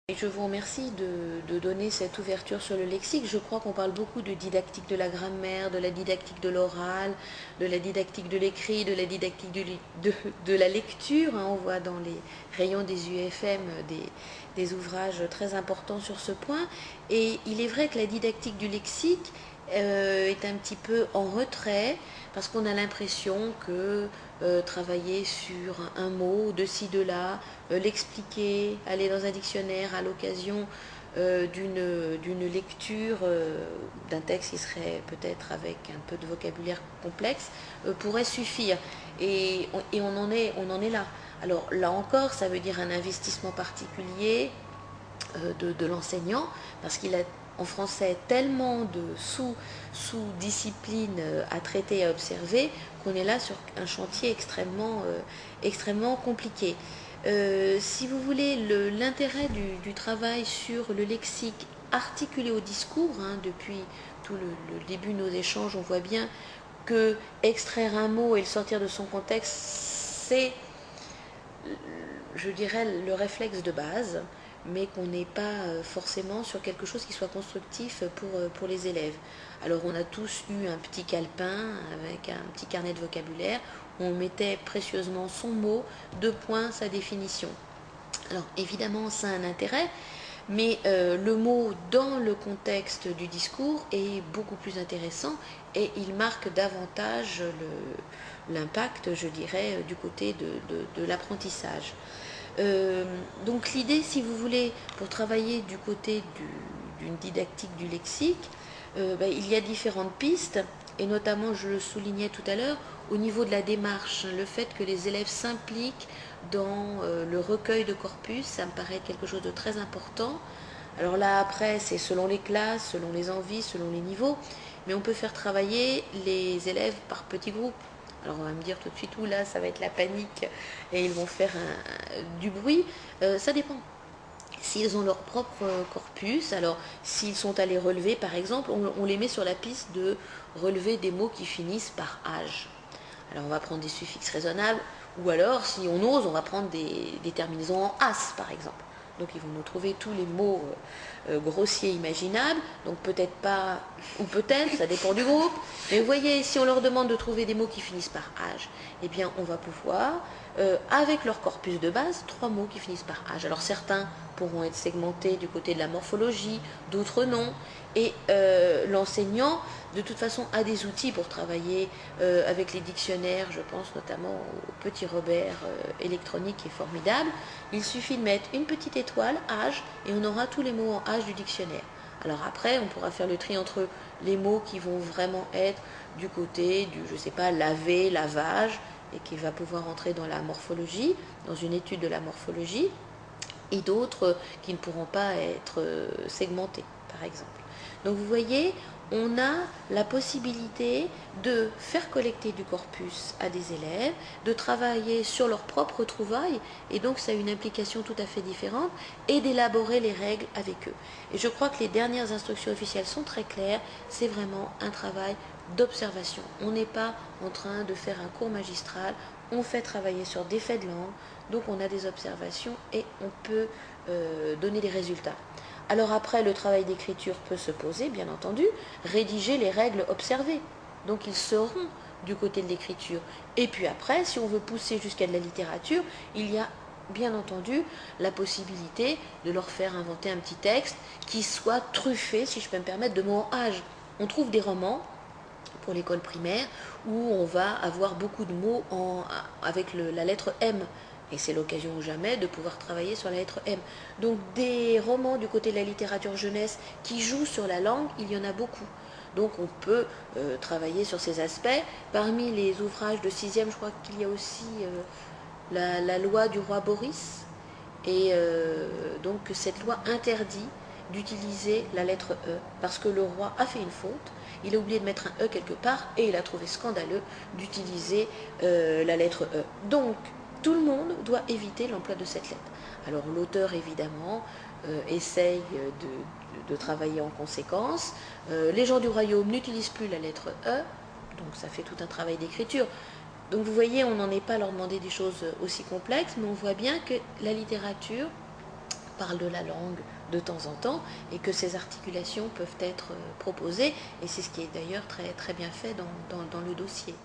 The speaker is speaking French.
Et je vous remercie de donner cette ouverture sur le lexique. Je crois qu'on parle beaucoup de didactique de la grammaire, de la didactique de l'oral, de la didactique de l'écrit, de la didactique de la lecture. On voit dans les rayons des UFM des ouvrages très importants sur ce point. Et il est vrai que la didactique du lexique est un petit peu en retrait parce qu'on a l'impression que travailler sur un mot de ci, de là, l'expliquer, aller dans un dictionnaire à l'occasion d'une lecture d'un texte qui serait peut-être avec un peu de vocabulaire complexe, pourrait suffire. Et on en est là. Alors là encore, ça veut dire un investissement particulier de l'enseignant, parce qu'il a en français tellement de sous-disciplines à traiter et à observer qu'on est là sur un chantier extrêmement compliqué. Si vous voulez, l'intérêt du travail sur le lexique articulé au discours, depuis tout le début de nos échanges, on voit bien que extraire un mot et le sortir de son contexte, c'est, je dirais, le réflexe de base, mais qu'on n'est pas forcément sur quelque chose qui soit constructif pour les élèves. Alors on a tous eu un petit calepin avec un petit carnet de vocabulaire où on mettait précieusement son mot, 2 points, sa définition. Alors évidemment ça a un intérêt, mais le mot dans le contexte du discours est beaucoup plus intéressant et il marque davantage l'impact, je dirais, du côté de l'apprentissage. Donc l'idée, si vous voulez, pour travailler du côté d'une didactique du lexique, il y a différentes pistes, et notamment, je le soulignais tout à l'heure, au niveau de la démarche, le fait que les élèves s'impliquent dans le recueil de corpus, ça me paraît quelque chose de très important. Alors là, après, c'est selon les classes, selon les envies, selon les niveaux, mais on peut faire travailler les élèves par petits groupes. Alors on va me dire tout de suite, là, ça va être la panique et ils vont faire du bruit. Ça dépend. S'ils ont leur propre corpus, alors s'ils sont allés relever, par exemple, on les met sur la piste de relever des mots qui finissent par âge. Alors on va prendre des suffixes raisonnables, ou alors, si on ose, on va prendre des terminaisons en as, par exemple. Donc ils vont nous trouver tous les mots grossiers imaginables, donc peut-être pas, ou peut-être, ça dépend du groupe. Mais vous voyez, si on leur demande de trouver des mots qui finissent par âge, eh bien on va pouvoir, avec leur corpus de base, 3 mots qui finissent par âge. Alors certains pourront être segmentés du côté de la morphologie, d'autres non. Et l'enseignant, de toute façon, a des outils pour travailler avec les dictionnaires. Je pense notamment au petit Robert électronique qui est formidable. Il suffit de mettre une petite étoile, âge, et on aura tous les mots en âge du dictionnaire. Alors après, on pourra faire le tri entre les mots qui vont vraiment être du côté du, je sais pas, laver, lavage, et qui va pouvoir entrer dans la morphologie, dans une étude de la morphologie, et d'autres qui ne pourront pas être segmentés, par exemple. Donc vous voyez, on a la possibilité de faire collecter du corpus à des élèves, de travailler sur leurs propres trouvailles, et donc ça a une implication tout à fait différente, et d'élaborer les règles avec eux. Et je crois que les dernières instructions officielles sont très claires, c'est vraiment un travail d'observation. On n'est pas en train de faire un cours magistral, on fait travailler sur des faits de langue, donc on a des observations et on peut donner des résultats. Alors après, le travail d'écriture peut se poser, bien entendu, rédiger les règles observées. Donc ils seront du côté de l'écriture. Et puis après, si on veut pousser jusqu'à de la littérature, il y a bien entendu la possibilité de leur faire inventer un petit texte qui soit truffé, si je peux me permettre, de mots en âge. On trouve des romans pour l'école primaire où on va avoir beaucoup de mots avec la lettre M. Et c'est l'occasion ou jamais de pouvoir travailler sur la lettre M. Donc des romans du côté de la littérature jeunesse qui jouent sur la langue, il y en a beaucoup. Donc on peut travailler sur ces aspects. Parmi les ouvrages de 6e, je crois qu'il y a aussi la loi du roi Boris. Et donc cette loi interdit d'utiliser la lettre E parce que le roi a fait une faute, il a oublié de mettre un E quelque part et il a trouvé scandaleux d'utiliser la lettre E. Donc tout le monde doit éviter l'emploi de cette lettre. Alors l'auteur évidemment essaye de travailler en conséquence. Les gens du royaume n'utilisent plus la lettre E, donc ça fait tout un travail d'écriture. Donc vous voyez, on n'en est pas à leur demander des choses aussi complexes, mais on voit bien que la littérature parle de la langue de temps en temps et que ces articulations peuvent être proposées et c'est ce qui est d'ailleurs très, très bien fait dans le dossier.